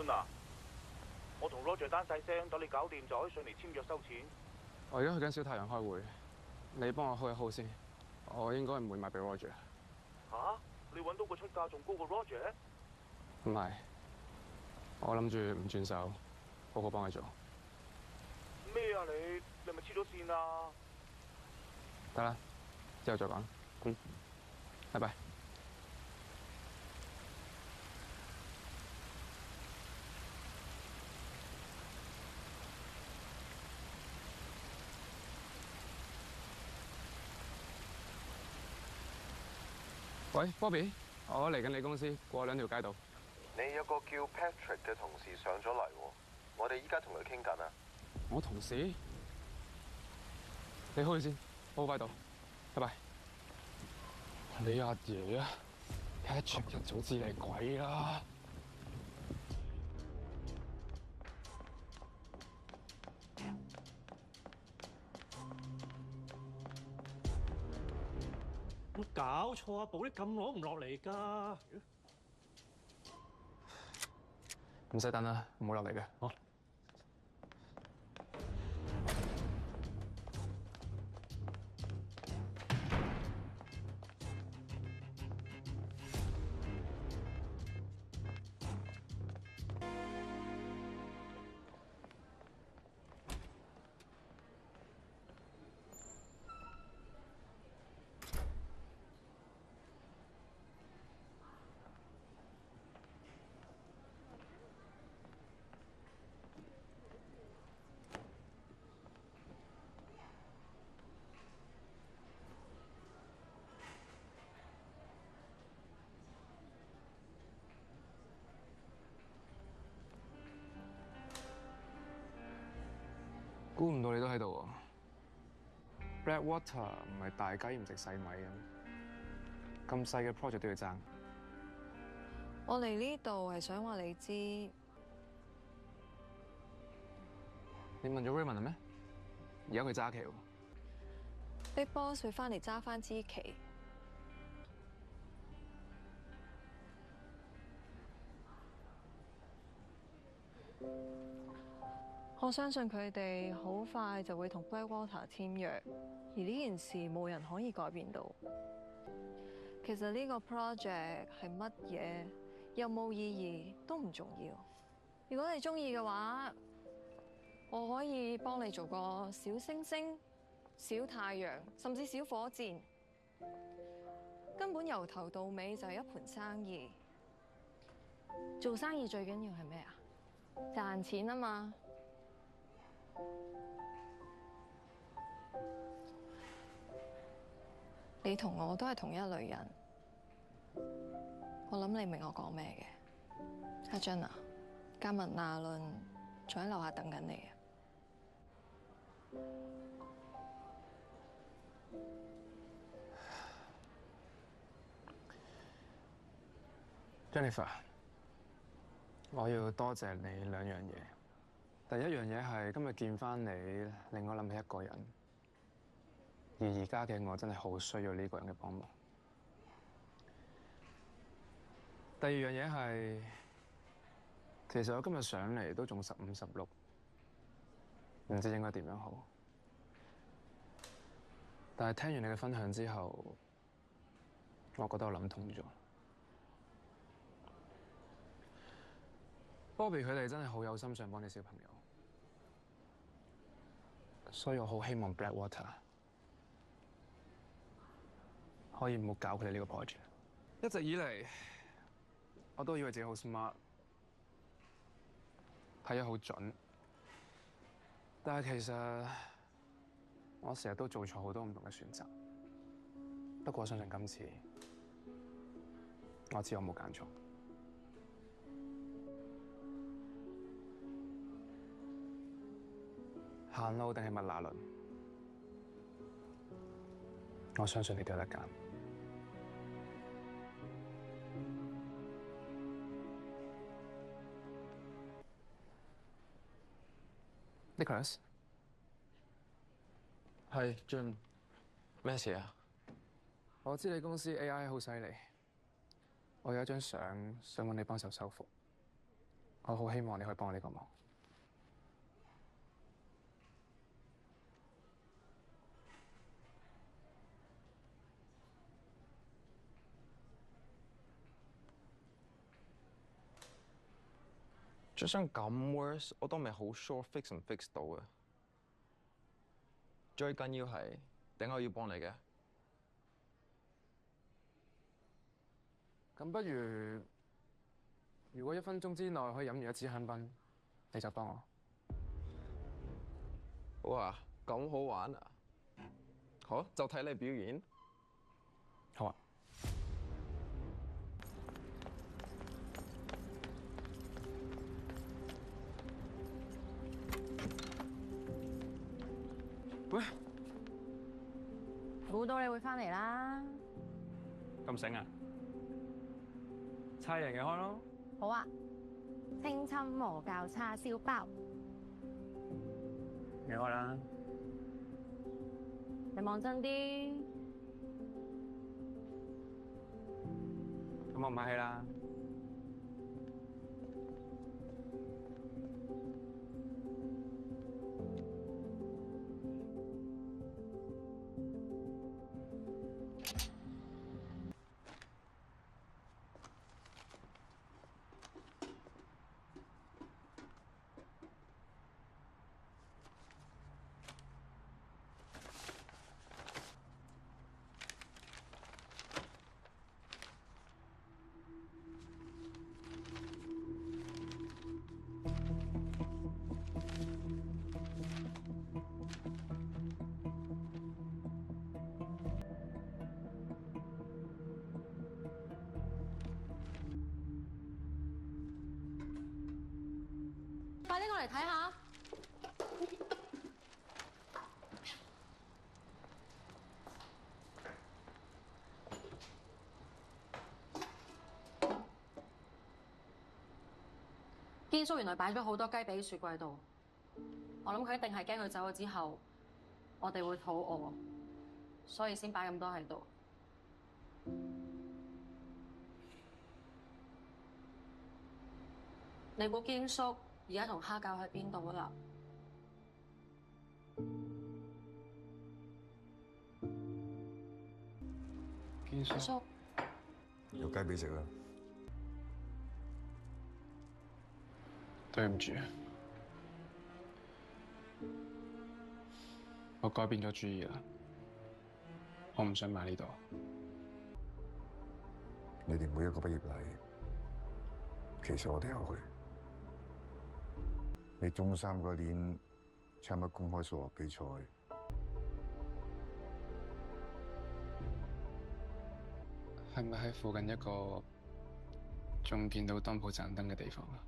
俊啊，我同 Roger 單細聲，等你搞掂就可以上嚟簽約收錢。我而家去緊小太陽開會，你幫我 hold 一 hold 先。我應該唔會賣俾 Roger。吓？你揾到個出價仲高過 Roger？唔係，我諗住唔轉手，好好幫佢做。咩啊你咪黐咗線啊！得啦，之後再講。拜拜。喂，Bobby，我嚟緊你公司，過2條街道。你有個叫 Patrick 嘅同事上咗嚟，我哋依家同佢傾緊啊。我同事？你開先，我好快到，拜拜。你阿爺啊 ，Patrick 一早知你鬼啦。有冇搞錯啊？部啲咁攞唔落嚟㗎？唔使等啦，唔好落嚟嘅。好。估唔到你都喺度喎。Blackwater 唔係大雞唔食細米嘅，咁細嘅 project 都要爭。我嚟呢度係想話你知，你問咗 Raymond 咩？而家佢揸旗喎。Big Boss 會翻嚟揸翻支旗。我相信佢哋好快就會同 Blackwater 簽約，而呢件事冇人可以改變到。其實呢個 project 係乜嘢，有冇意義都唔重要。如果你中意嘅話，我可以幫你做個小星星、小太陽，甚至小火箭。根本由頭到尾就係一盤生意。做生意最緊要係咩啊？賺錢啊嘛。你同我都係同一類人，我諗你明我講咩嘅。阿珍啊，加文亞倫仲喺樓下等緊你啊。Jennifer， 我要多謝你2樣嘢。第一樣嘢係今日見翻你，令我諗起一個人，而家嘅我真係好需要呢個人嘅幫忙。第二樣嘢係，其實我今日上嚟都仲15、16，唔知應該點樣好。但係聽完你嘅分享之後，我覺得我諗通咗。Bobby 佢哋真係好有心想幫啲小朋友，所以我好希望 Blackwater 可以唔好搞佢哋呢個 project。一直以嚟，我都以為自己好 smart， 睇得好準，但係其實我成日都做錯好多唔同嘅選擇。不過我相信今次，我知我冇揀錯。行路定係麥拿倫？我相信你都有得揀。Nicholas， 係 Jim， 咩事啊？我知你公司 AI 好犀利，我有一張相想揾你幫手修復。我好希望你可以幫我呢個忙。着相咁 worse，我都未好 sure fix 唔 fix 到嘅。最緊要係點解我要幫你嘅？咁不如果1分鐘之內可以飲完一支香檳，你就幫我。哇，咁好玩啊！好，就睇你表演。好啊。喂，估到你會翻嚟啦。咁醒啊？猜贏嘅開咯。好啊，青春魔教叉燒包，你開啦。你望真啲。咁我唔客氣啦。快啲過嚟睇下。堅叔原來擺咗好多雞髀喺雪櫃度，我諗佢一定係驚佢走咗之後，我哋會肚餓，所以先擺咁多喺度。你估堅叔而家同蝦餃喺邊度啊？堅叔，有雞髀食啦。對唔住，我改變咗主意啦，我唔想買呢度。你哋每一個畢業禮，其實我都有去。你中3嗰年參加公開數學比賽，係咪喺附近一個仲見到當鋪盞燈嘅地方啊？